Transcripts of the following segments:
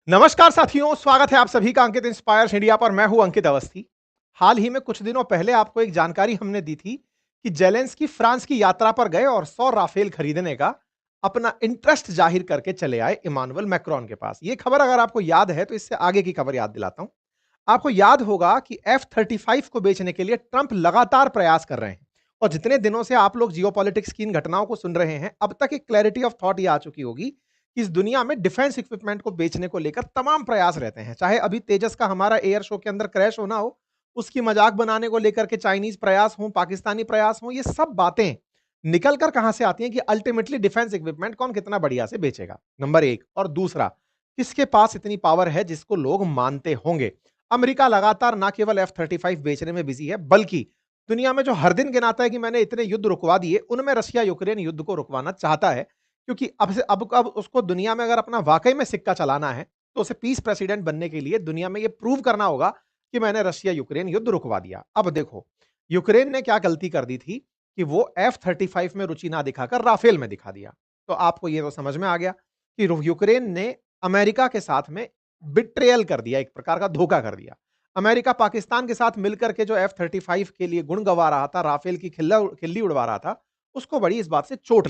नमस्कार साथियों, स्वागत है आप सभी का अंकित इंस्पायर्स इंडिया पर। मैं हूं अंकित अवस्थी। हाल ही में कुछ दिनों पहले आपको एक जानकारी हमने दी थी कि जेलेंस्की फ्रांस की यात्रा पर गए और 100 राफेल खरीदने का अपना इंटरेस्ट जाहिर करके चले आए इमानुएल मैक्रोन के पास। ये खबर अगर आपको याद है तो इससे आगे की खबर याद दिलाता हूं। आपको याद होगा कि F-35 को बेचने के लिए ट्रंप लगातार प्रयास कर रहे हैं और जितने दिनों से आप लोग जियोपॉलिटिक्स की इन घटनाओं को सुन रहे हैं, अब तक एक क्लैरिटी ऑफ थॉट ये आ चुकी होगी कि इस दुनिया में डिफेंस इक्विपमेंट को बेचने को लेकर तमाम प्रयास रहते हैं। चाहे अभी तेजस का हमारा एयर शो के अंदर क्रैश होना हो, उसकी मजाक बनाने को लेकर के चाइनीज प्रयास हो, पाकिस्तानी प्रयास हो, ये सब बातें निकल कर कहां से आती हैं कि अल्टीमेटली डिफेंस इक्विपमेंट कौन कितना बढ़िया से बेचेगा, नंबर एक। और दूसरा, किसके पास इतनी पावर है जिसको लोग मानते होंगे। अमेरिका लगातार ना केवल F-35 बेचने में बिजी है, बल्कि दुनिया में जो हर दिन गिनाता है कि मैंने इतने युद्ध रुकवा दिए, उनमें रशिया यूक्रेन युद्ध को रुकवाना चाहता है। क्योंकि अब उसको दुनिया में अगर अपना वाकई में सिक्का चलाना है, तो उसे पीस प्रेसिडेंट बनने के लिए दुनिया में यह प्रूव करना होगा कि मैंने रशिया यूक्रेन युद्ध रुकवा दिया। अब देखो, यूक्रेन ने क्या गलती कर दी थी कि वो F-35 में रुचि ना दिखाकर राफेल में दिखा दिया। तो आपको ये तो समझ में आ गया कि यूक्रेन ने अमेरिका के साथ में बिट्रेयल कर दिया, एक प्रकार का धोखा कर दिया। अमेरिका पाकिस्तान के साथ मिलकर के जो F-35 के लिए गुण गवा रहा था, राफेल की खिल्ली उड़वा रहा था, उसको बड़ी इस बात से चोट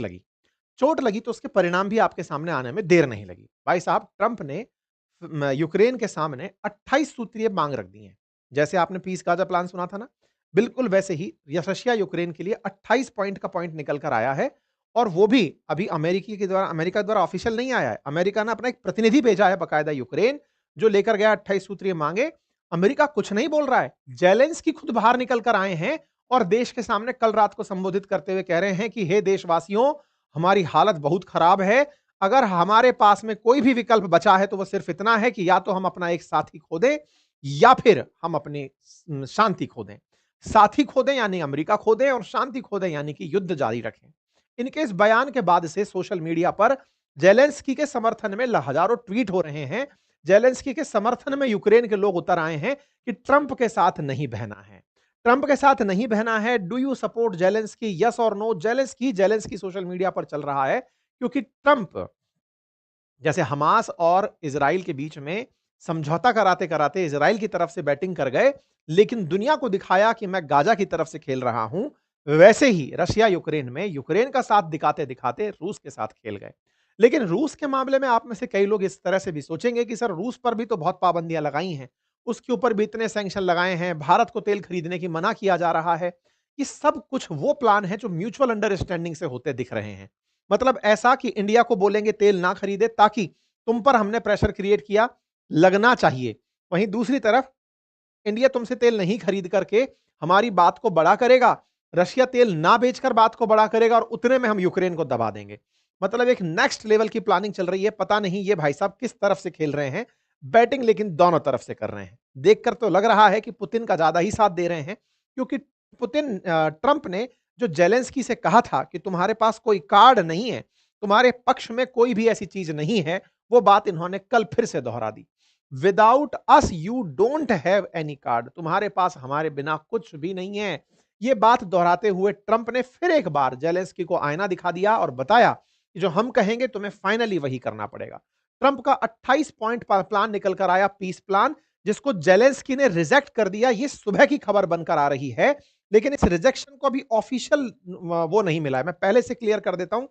लगी तो उसके परिणाम भी आपके सामने आने में देर नहीं लगी। भाई साहब, ट्रंप ने यूक्रेन के सामने 28 सूत्रीय मांग रख दी है। जैसे आपने पीस गाजा प्लान सुना था ना, बिल्कुल वैसे ही रशिया यूक्रेन के लिए 28 पॉइंट का पॉइंट निकल कर आया है। और वो भी अभी अमेरिका द्वारा ऑफिशियल नहीं आया है। अमेरिका ने अपना एक प्रतिनिधि भेजा है बकायदा यूक्रेन, जो लेकर गया 28 सूत्रीय मांगे। अमेरिका कुछ नहीं बोल रहा है, जेलेंस्की खुद बाहर निकल कर आए हैं और देश के सामने कल रात को संबोधित करते हुए कह रहे हैं कि हे देशवासियों, हमारी हालत बहुत खराब है। अगर हमारे पास में कोई भी विकल्प बचा है तो वो सिर्फ इतना है कि या तो हम अपना एक साथी खो दें या फिर हम अपनी शांति खो दें। साथी खो दें यानी अमेरिका खो दें, और शांति खो दें यानी कि युद्ध जारी रखें। इनके इस बयान के बाद से सोशल मीडिया पर जेलेंस्की के समर्थन में हजारों ट्वीट हो रहे हैं। जेलेंस्की के समर्थन में यूक्रेन के लोग उतर आए हैं कि ट्रंप के साथ नहीं बहना है। ट्रंप के साथ नहीं बहना है। Do you support Zelensky, yes और नो? जेलेंस्की सोशल मीडिया पर चल रहा है क्योंकि ट्रंप जैसे हमास और इजराइल के बीच में समझौता कराते कराते इजराइल की तरफ से बैटिंग कर गए, लेकिन दुनिया को दिखाया कि मैं गाजा की तरफ से खेल रहा हूं। वैसे ही रशिया यूक्रेन में यूक्रेन का साथ दिखाते दिखाते रूस के साथ खेल गए। लेकिन रूस के मामले में आप में से कई लोग इस तरह से भी सोचेंगे कि सर, रूस पर भी तो बहुत पाबंदियां लगाई हैं, उसके ऊपर भी इतने सैंक्शन लगाए हैं, भारत को तेल खरीदने की मना किया जा रहा है। ये सब कुछ वो प्लान है जो म्यूचुअल अंडरस्टैंडिंग से होते दिख रहे हैं। मतलब ऐसा कि इंडिया को बोलेंगे तेल ना खरीदे ताकि तुम पर हमने प्रेशर क्रिएट किया, लगना चाहिए। वहीं दूसरी तरफ इंडिया तुमसे तेल नहीं खरीद करके हमारी बात को बड़ा करेगा, रशिया तेल ना बेचकर बात को बड़ा करेगा और उतने में हम यूक्रेन को दबा देंगे। मतलब एक नेक्स्ट लेवल की प्लानिंग चल रही है। पता नहीं ये भाई साहब किस तरफ से खेल रहे हैं बैटिंग, लेकिन दोनों तरफ से कर रहे हैं। देखकर तो लग रहा है कि पुतिन का ज्यादा ही साथ दे रहे हैं, क्योंकि ट्रंप ने जो जेलेंस्की से कहा था कि तुम्हारे पास कोई कार्ड नहीं है, तुम्हारे पक्ष में कोई भी ऐसी चीज नहीं है, वो बात इन्होंने कल फिर से दोहरा दी। Without us you don't have any card, तुम्हारे पास हमारे बिना कुछ भी नहीं है। ये बात दोहराते हुए ट्रंप ने फिर एक बार जेलेंस्की को आईना दिखा दिया और बताया कि जो हम कहेंगे तुम्हें फाइनली वही करना पड़ेगा। ट्रंप का 28 पॉइंट प्लान निकल कर आया, पीस प्लान, जिसको जेलेंस्की ने रिजेक्ट कर दिया। ये सुबह की खबर बनकर आ रही है, लेकिन इस रिजेक्शन को अभी ऑफिशियल वो नहीं मिला है। मैं पहले से क्लियर कर देता हूं,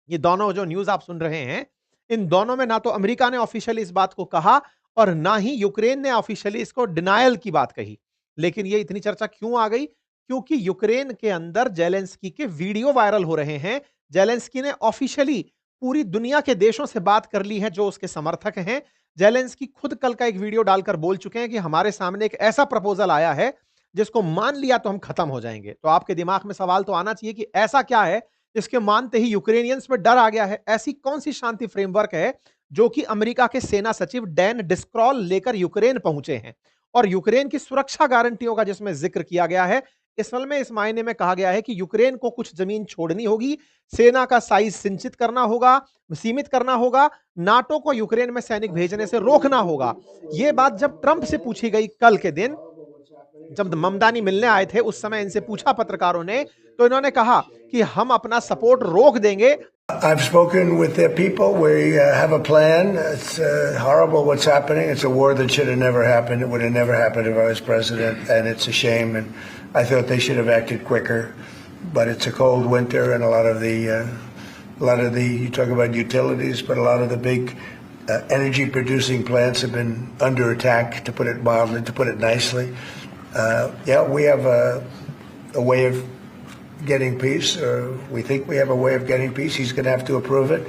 ये दोनों जो न्यूज आप सुन रहे हैं, इन दोनों में ना तो अमेरिका ने ऑफिशियली इस बात को कहा और ना ही यूक्रेन ने ऑफिशियली इसको डिनायल की बात कही। लेकिन ये इतनी चर्चा क्यों आ गई? क्योंकि यूक्रेन के अंदर जेलेंस्की के वीडियो वायरल हो रहे हैं। जेलेंस्की ने ऑफिशियली पूरी दुनिया के देशों से बात कर ली है जो उसके समर्थक हैं। जेलेंस्की खुद कल का एक वीडियो डालकर बोल चुके हैं कि हमारे सामने एक ऐसा प्रपोजल आया है जिसको मान लिया तो हम खत्म हो जाएंगे। तो आपके दिमाग में सवाल तो आना चाहिए कि ऐसा क्या है इसके मानते ही यूक्रेनियंस में डर आ गया है? ऐसी कौन सी शांति फ्रेमवर्क है जो कि अमेरिका के सेना सचिव डैन डिस्क्रॉल लेकर यूक्रेन पहुंचे हैं? और यूक्रेन की सुरक्षा गारंटियों का जिसमें जिक्र किया गया है, असल में इस मायने में कहा गया है कि यूक्रेन को कुछ जमीन छोड़नी होगी, सेना का साइज सिंचित करना होगा, सीमित करना होगा, नाटो को यूक्रेन में सैनिक भेजने से रोकना होगा। यह बात जब ट्रंप से पूछी गई कल के दिन, जब ममदानी मिलने आए थे, उस समय इनसे पूछा पत्रकारों ने, तो इन्होंने कहा कि हम अपना सपोर्ट रोक देंगे I've spoken with their people. We have a plan. It's horrible what's happening. It's a war that should have never happened. It would have never happened if I was president, and it's a shame. And I thought they should have acted quicker. But it's a cold winter, and a lot of the you talk about utilities, but a lot of the big energy producing plants have been under attack, to put it mildly, to put it nicely. We have a way of getting peace, or we think we have a way of getting peace. He's going to have to approve it.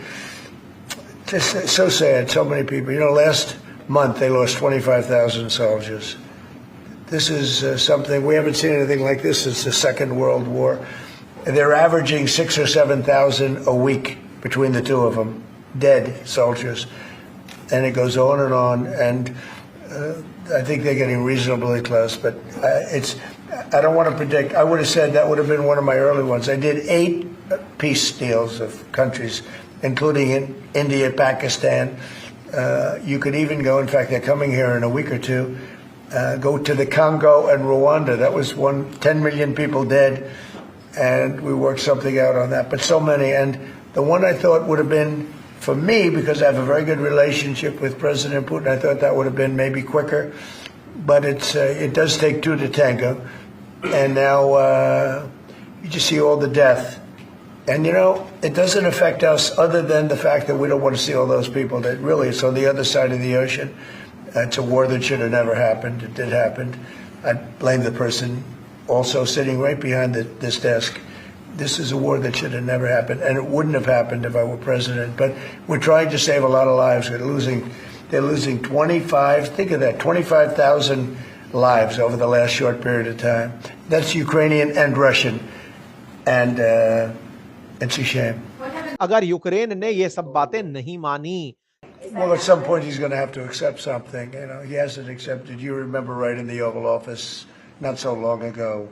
Just so sad, so many people. Last month they lost 25,000 soldiers. This is something, we haven't seen anything like this since the Second World War. They're averaging 6,000 or 7,000 a week between the two of them, dead soldiers. And it goes on, and I think they're getting reasonably close, but I don't want to predict. I would have said that would have been one of my early ones. I did 8 peace deals of countries, including in India, Pakistan. You could even go, in fact, they're coming here in a week or two, go to the Congo and Rwanda. That was 10 million people dead, and we worked something out on that. But so many, and the one I thought would have been, for me, because I have a very good relationship with President Putin, I thought that would have been maybe quicker. But it does take 2 to tango. And now you just see all the death. And, it doesn't affect us other than the fact that we don't want to see all those people that really it's on the other side of the ocean. It's a war that should have never happened. It did happen. I blame the person also sitting right behind this desk. This is a war that should have never happened, and it wouldn't have happened if I were president. But we're trying to save a lot of lives. They're losing 25, think of that, 25,000 lives over the last short period of time. That's Ukrainian and Russian. And it's a shame. अगर Ukraine ने ये सब बातें नहीं मानी, well, at some point he's going to have to accept something. He hasn't accepted. You remember right in the Oval Office not so long ago,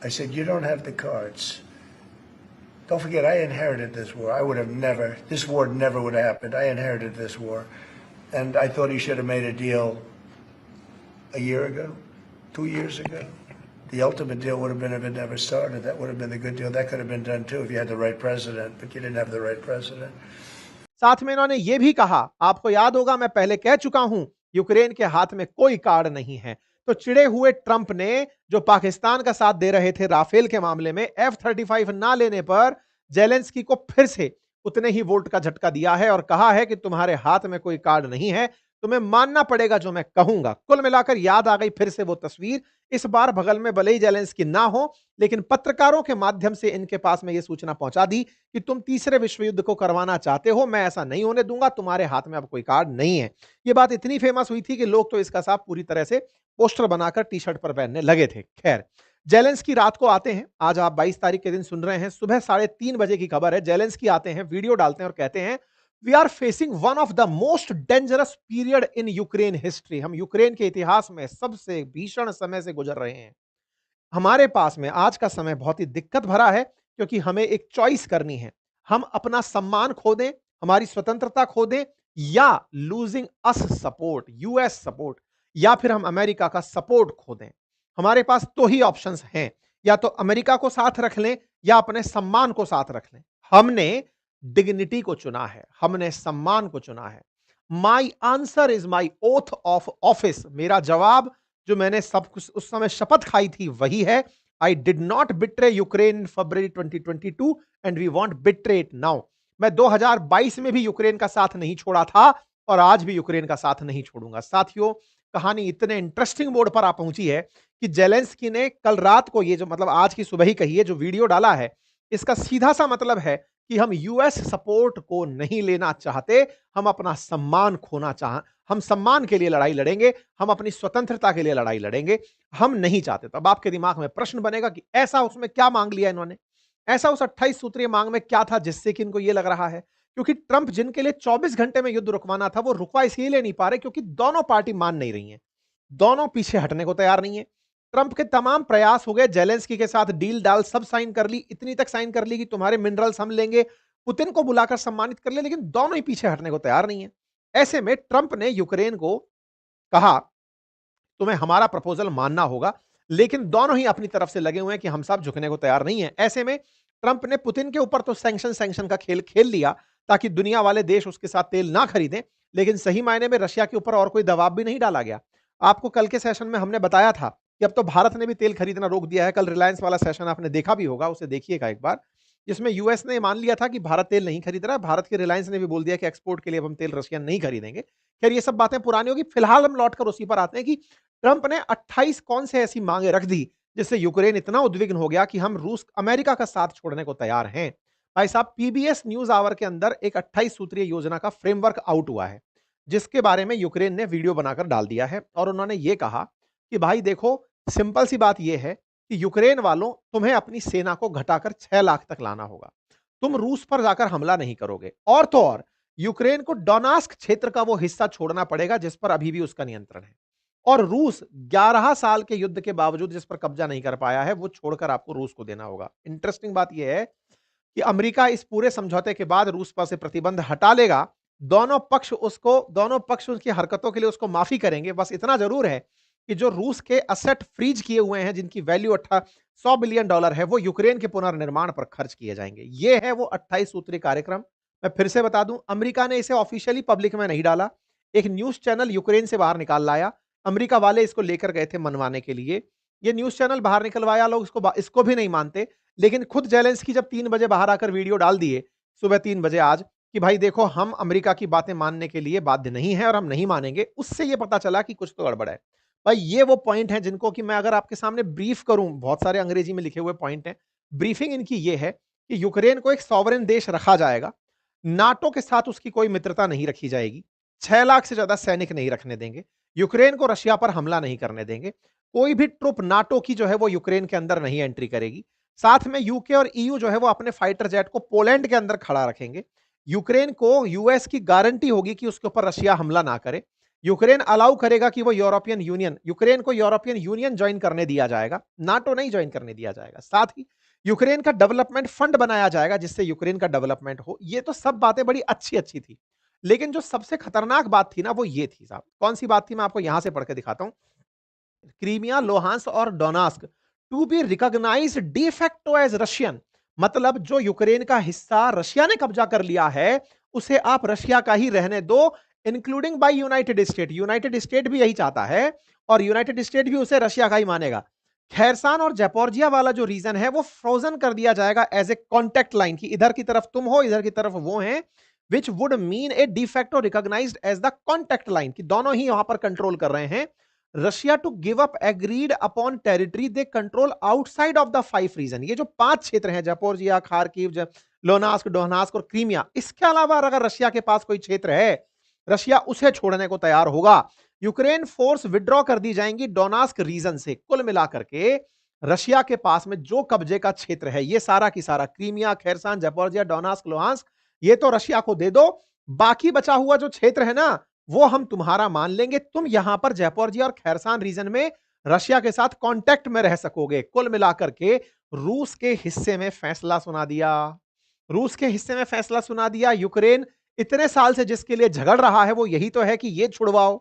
I said, you don't have the cards. Don't forget, I inherited this war. This war never would have happened. I inherited this war. And I thought he should have made a deal a year ago, 2 years ago. The ultimate deal would have been if it never started. That would have been the good deal. That could have been done too if you had the right president, but you didn't have the right president. साथ में इन्होंने ये भी कहा, आपको याद होगा मैं पहले कह चुका हूं, यूक्रेन के हाथ में कोई कार्ड नहीं है। तो चिड़े हुए ट्रंप ने, जो पाकिस्तान का साथ दे रहे थे राफेल के मामले में, F-35 ना लेने पर जेलेंस्की को फिर से उतने ही वोल्ट का झटका दिया है और कहा है कि तुम्हारे हाथ में कोई कार्ड नहीं है, तुम्हें मानना पड़ेगा जो मैं कहूंगा। कुल मिलाकर याद आ गई फिर से वो तस्वीर। इस बार बगल में भले ही जेलेंस्की ना हो, लेकिन पत्रकारों के माध्यम से इनके पास में यह सूचना पहुंचा दी कि तुम तीसरे विश्व युद्ध को करवाना चाहते हो, मैं ऐसा नहीं होने दूंगा, तुम्हारे हाथ में अब कोई कार्ड नहीं है। यह बात इतनी फेमस हुई थी कि लोग तो इसका साफ पूरी तरह से पोस्टर बनाकर टी शर्ट पर पहनने लगे थे। खैर, जेलेंस्की रात को आते हैं, आज आप 22 तारीख के दिन सुन रहे हैं, सुबह 3:30 बजे की खबर है। जेलेंस्की आते हैं, वीडियो डालते हैं और कहते हैं, we are facing one of the most dangerous period in Ukraine history. हम यूक्रेन के इतिहास में सबसे भीषण समय से गुजर रहे हैं। हमारे पास में आज का समय बहुत ही दिक्कत भरा है, क्योंकि हमें एक चॉइस करनी है। हम अपना सम्मान खो दें, हमारी स्वतंत्रता खो दें, या लूजिंग अस सपोर्ट, यूएस सपोर्ट, या फिर हम अमेरिका का सपोर्ट खो दें। हमारे पास तो ही ऑप्शंस हैं, या तो अमेरिका को साथ रख लें या अपने सम्मान को साथ रख लें। हमने डिग्निटी को चुना है, हमने सम्मान को चुना है। My answer is my oath of office, मेरा जवाब जो मैंने सब कुछ उस समय शपथ खाई थी वही है। I did not betray Ukraine in February 2022 and we want betray it now. मैं 2022 में भी यूक्रेन का साथ नहीं छोड़ा था और आज भी यूक्रेन का साथ नहीं छोड़ूंगा। साथियों, कहानी इतने इंटरेस्टिंग मोड पर आ पहुंची है कि जेलेंस्की ने कल रात को, ये जो मतलब आज की सुबह ही कही है, जो वीडियो डाला है, इसका सीधा सा मतलब है कि हम यूएस सपोर्ट को नहीं लेना चाहते, हम अपना सम्मान खोना हम सम्मान के लिए लड़ाई लड़ेंगे, हम अपनी स्वतंत्रता के लिए लड़ाई लड़ेंगे, हम नहीं चाहते। तो अब आपके दिमाग में प्रश्न बनेगा कि ऐसा उसमें क्या मांग लिया इन्होंने, ऐसा उस 28 सूत्रीय मांग में क्या था जिससे कि इनको यह लग रहा है। क्योंकि ट्रंप जिनके लिए 24 घंटे में युद्ध रुकवाना था, वो रुकवा इसलिए नहीं पा रहे क्योंकि दोनों पार्टी मान नहीं रही हैं, दोनों पीछे हटने को तैयार नहीं है। ट्रंप के तमाम प्रयास हो गए, जेलेंस्की के साथ डील डाल सब साइन कर ली, इतनी तक साइन कर ली कि तुम्हारे मिनरल्स हम लेंगे, पुतिन को बुलाकर सम्मानित कर ले, लेकिन दोनों ही पीछे हटने को तैयार नहीं है। ऐसे में ट्रंप ने यूक्रेन को कहा, तुम्हें हमारा प्रपोजल मानना होगा, लेकिन दोनों ही अपनी तरफ से लगे हुए हैं कि हम सब झुकने को तैयार नहीं है। ऐसे में ट्रंप ने पुतिन के ऊपर तो सैंक्शन का खेल खेल लिया ताकि दुनिया वाले देश उसके साथ तेल ना खरीदें, लेकिन सही मायने में रशिया के ऊपर और कोई दबाव भी नहीं डाला गया। आपको कल के सेशन में हमने बताया था कि अब तो भारत ने भी तेल खरीदना रोक दिया है। कल रिलायंस वाला सेशन आपने देखा भी होगा, उसे देखिएगा एक बार, जिसमें यूएस ने मान लिया था कि भारत तेल नहीं खरीद रहा है। भारत के रिलायंस ने भी बोल दिया कि एक्सपोर्ट के लिए अब हम तेल रशियन नहीं खरीदेंगे। खैर ये सब बातें पुरानी होगी। फिलहाल हम लौटकर उसी पर आते हैं कि ट्रंप ने 28 कौन से ऐसी मांगे रख दी जिससे यूक्रेन इतना उद्विग्न हो गया कि हम रूस अमेरिका का साथ छोड़ने को तैयार हैं। भाई साहब, पीबीएस न्यूज आवर के अंदर एक 28 सूत्रीय योजना का फ्रेमवर्क आउट हुआ है, जिसके बारे में यूक्रेन ने वीडियो बनाकर डाल दिया है। और उन्होंने ये कहा कि भाई देखो, सिंपल सी बात यह है कि यूक्रेन वालों, तुम्हें अपनी सेना को घटाकर 6 लाख तक लाना होगा। तुम रूस पर जाकर हमला नहीं करोगे, और तो और यूक्रेन को डोनास्क क्षेत्र का वो हिस्सा छोड़ना पड़ेगा जिस पर अभी भी उसका नियंत्रण है। और रूस 11 साल के युद्ध के बावजूद जिस पर कब्जा नहीं कर पाया है, वो छोड़कर आपको रूस को देना होगा। इंटरेस्टिंग बात यह है कि अमेरिका इस पूरे समझौते के बाद रूस पर से प्रतिबंध हटा लेगा। दोनों पक्ष उसकी हरकतों के लिए उसको माफी करेंगे। बस इतना जरूर है कि जो रूस के असेट फ्रीज किए हुए हैं, जिनकी वैल्यू $100 बिलियन है, वो यूक्रेन के पुनर्निर्माण पर खर्च किए जाएंगे। ये है वो 28 सूत्री कार्यक्रम। मैं फिर से बता दूं, अमेरिका ने इसे ऑफिशियली पब्लिक में नहीं डाला, एक न्यूज चैनल यूक्रेन से बाहर निकाल लाया। अमेरिका वाले इसको लेकर गए थे मनवाने के लिए। ये न्यूज चैनल बाहर निकलवाया, लोग इसको भी नहीं मानते। लेकिन खुद जेलेंस्की जब 3 बजे बाहर आकर वीडियो डाल दिए, सुबह 3 बजे आज, कि भाई देखो, हम अमेरिका की बातें मानने के लिए बाध्य नहीं है और हम नहीं मानेंगे, उससे ये पता चला कि कुछ तो गड़बड़ है। भाई ये वो पॉइंट हैं जिनको कि मैं अगर आपके सामने ब्रीफ करूं, बहुत सारे अंग्रेजी में लिखे हुए पॉइंट हैं। ब्रीफिंग इनकी ये है कि यूक्रेन को एक सॉवरेन देश रखा जाएगा, नाटो के साथ उसकी कोई मित्रता नहीं रखी जाएगी, 6 लाख से ज्यादा सैनिक नहीं रखने देंगे, यूक्रेन को रशिया पर हमला नहीं करने देंगे, कोई भी ट्रुप नाटो की जो है वो यूक्रेन के अंदर नहीं एंट्री करेगी। साथ में यूके और ईयू जो है वो अपने फाइटर जेट को पोलैंड के अंदर खड़ा रखेंगे। यूक्रेन को यूएस की गारंटी होगी कि उसके ऊपर रशिया हमला ना करे। यूक्रेन अलाउ करेगा कि वो यूक्रेन को यूरोपियन यूनियन ज्वाइन करने दिया जाएगा, नाटो नहीं ज्वाइन करने दिया जाएगा। साथ ही यूक्रेन का डेवलपमेंट फंड बनाया जाएगा जिससे यूक्रेन का डेवलपमेंट हो। ये तो सब बातें बड़ी अच्छी अच्छी थी, लेकिन जो सबसे खतरनाक बात थी ना, वो ये थी साहब। कौन सी बात थी, मैं आपको यहां से पढ़ के दिखाता हूं। क्रीमिया, लोहांस और Donetsk to be recognised de facto as Russian. मतलब जो यूक्रेन का हिस्सा रशिया ने कब्जा कर लिया है, उसे आप रशिया का ही रहने दो, including by United State. United State भी यही चाहता है और यूनाइटेड स्टेट भी उसे रशिया का ही मानेगा। खैरसान और जपोर्जिया वाला जो रीजन है वो फ्रोजन कर दिया जाएगा एज ए कॉन्टेक्ट लाइन, की इधर की तरफ तुम हो, इधर की तरफ वो है, which would mean a de facto recognized as the contact line, की दोनों ही वहां पर कंट्रोल कर रहे हैं। Russia to give up agreed upon territory they control outside of the 5 region. ये जो 5 क्षेत्र हैं, जपोर्जिया, खार्किव, लोनास्क, डोनास्क और क्रीमिया, इसके अलावा अगर रशिया के पास कोई क्षेत्र है, रशिया उसे छोड़ने को तैयार होगा। यूक्रेन फोर्स विड्रॉ कर दी जाएंगी डोनास्क रीजन से। कुल मिलाकर के रशिया के पास में जो कब्जे का क्षेत्र है, ये सारा की सारा, क्रीमिया, खैरसान, जपोर्जिया, डोनास्क, लुहांस्क, ये तो रशिया को दे दो। बाकी बचा हुआ जो क्षेत्र है ना, वो हम तुम्हारा मान लेंगे। तुम यहां पर जपोर्जिया और खैरसान रीजन में रशिया के साथ कांटेक्ट में रह सकोगे। कुल मिलाकर के रूस के हिस्से में फैसला सुना दिया। रूस के हिस्से में फैसला सुना दिया। यूक्रेन इतने साल से जिसके लिए झगड़ रहा है, वो यही तो है कि ये छुड़वाओ।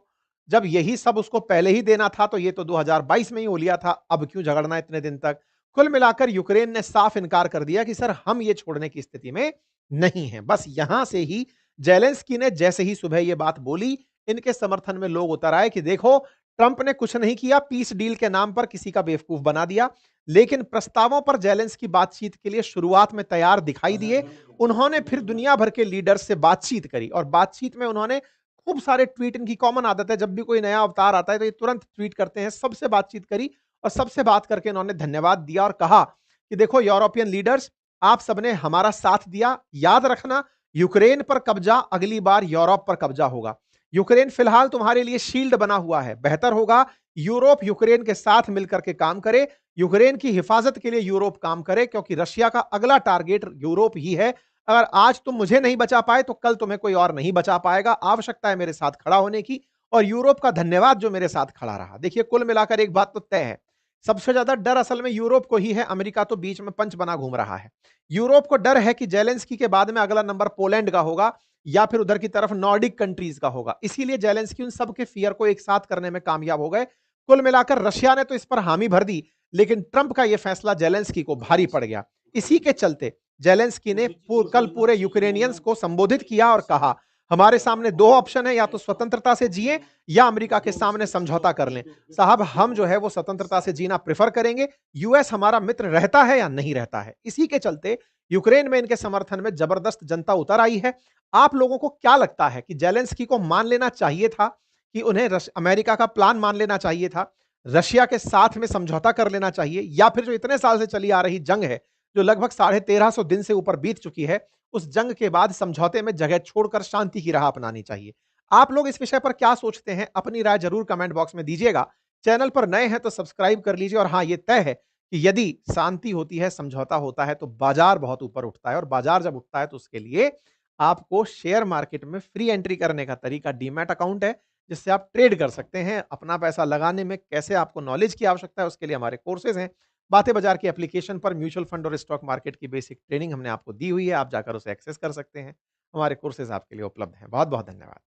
जब यही सब उसको पहले ही देना था तो ये तो 2022 में ही हो लिया था, अब क्यों झगड़ना इतने दिन तक। कुल मिलाकर यूक्रेन ने साफ इनकार कर दिया कि सर, हम ये छोड़ने की स्थिति में नहीं है। बस यहां से ही जेलेंस्की ने जैसे ही सुबह ये बात बोली, इनके समर्थन में लोग उतर आए कि देखो, ट्रंप ने कुछ नहीं किया, पीस डील के नाम पर किसी का बेवकूफ बना दिया। लेकिन प्रस्तावों पर जेलेंस्की बातचीत के लिए शुरुआत में तैयार दिखाई दिए। उन्होंने फिर दुनिया भर के लीडर्स से बातचीत करी और बातचीत में उन्होंने खूब सारे ट्वीट, इनकी कॉमन आदत है, जब भी कोई नया अवतार आता है तो ये तुरंत ट्वीट करते हैं। सबसे बातचीत करी और सबसे बात करके इन्होंने धन्यवाद दिया और कहा कि देखो यूरोपियन लीडर्स, आप सबने हमारा साथ दिया। याद रखना, यूक्रेन पर कब्जा अगली बार यूरोप पर कब्जा होगा। यूक्रेन फिलहाल तुम्हारे लिए शील्ड बना हुआ है। बेहतर होगा यूरोप यूक्रेन के साथ मिलकर के काम करे, यूक्रेन की हिफाजत के लिए यूरोप काम करे, क्योंकि रशिया का अगला टारगेट यूरोप ही है। अगर आज तुम मुझे नहीं बचा पाए तो कल तुम्हें कोई और नहीं बचा पाएगा। आवश्यकता है मेरे साथ खड़ा होने की, और यूरोप का धन्यवाद जो मेरे साथ खड़ा रहा। देखिए, कुल मिलाकर एक बात तो तय है, सबसे ज्यादा डर असल में यूरोप को ही है। अमेरिका तो बीच में पंच बना घूम रहा है। यूरोप को डर है कि जेलेंस्की के बाद में अगला नंबर पोलैंड का होगा या फिर उधर की तरफ नॉर्डिक कंट्रीज का होगा। इसीलिए जेलेंस्की उन सबके फियर को एक साथ करने में कामयाब हो गए। कुल मिलाकर रशिया ने तो इस पर हामी भर दी, लेकिन ट्रंप का यह फैसला जेलेंस्की को भारी पड़ गया। इसी के चलते जेलेंस्की ने कल पूरे यूक्रेनियंस को संबोधित किया और कहा, हमारे सामने दो ऑप्शन है, या तो स्वतंत्रता से जिए या अमेरिका के सामने समझौता कर लें। साहब, हम जो है वो स्वतंत्रता से जीना प्रेफर करेंगे। यूएस हमारा मित्र रहता है या नहीं रहता है। इसी के चलते यूक्रेन में इनके समर्थन में जबरदस्त जनता उतर आई है। आप लोगों को क्या लगता है कि जेलेंस्की को मान लेना चाहिए था, कि उन्हें अमेरिका का प्लान मान लेना चाहिए था, रशिया के साथ में समझौता कर लेना चाहिए, या फिर जो इतने साल से चली आ रही जंग है, जो लगभग 1350 दिन से ऊपर बीत चुकी है, उस जंग के बाद समझौते में जगह छोड़कर शांति की राह अपनानी चाहिए? आप लोग इस विषय पर क्या सोचते हैं? अपनी राय जरूर कमेंट बॉक्स में दीजिएगा। चैनल पर नए हैं तो सब्सक्राइब कर लीजिए। और हाँ, ये तय है कि यदि शांति होती है, समझौता होता है, तो बाजार बहुत ऊपर उठता है, और बाजार जब उठता है तो उसके लिए आपको शेयर मार्केट में फ्री एंट्री करने का तरीका डीमैट अकाउंट है, जिससे आप ट्रेड कर सकते हैं। अपना पैसा लगाने में कैसे आपको नॉलेज की आवश्यकता है, उसके लिए हमारे कोर्सेज हैं। बातें बाजार की एप्लीकेशन पर म्यूचुअल फंड और स्टॉक मार्केट की बेसिक ट्रेनिंग हमने आपको दी हुई है, आप जाकर उसे एक्सेस कर सकते हैं। हमारे कोर्सेज आपके लिए उपलब्ध हैं। बहुत बहुत धन्यवाद।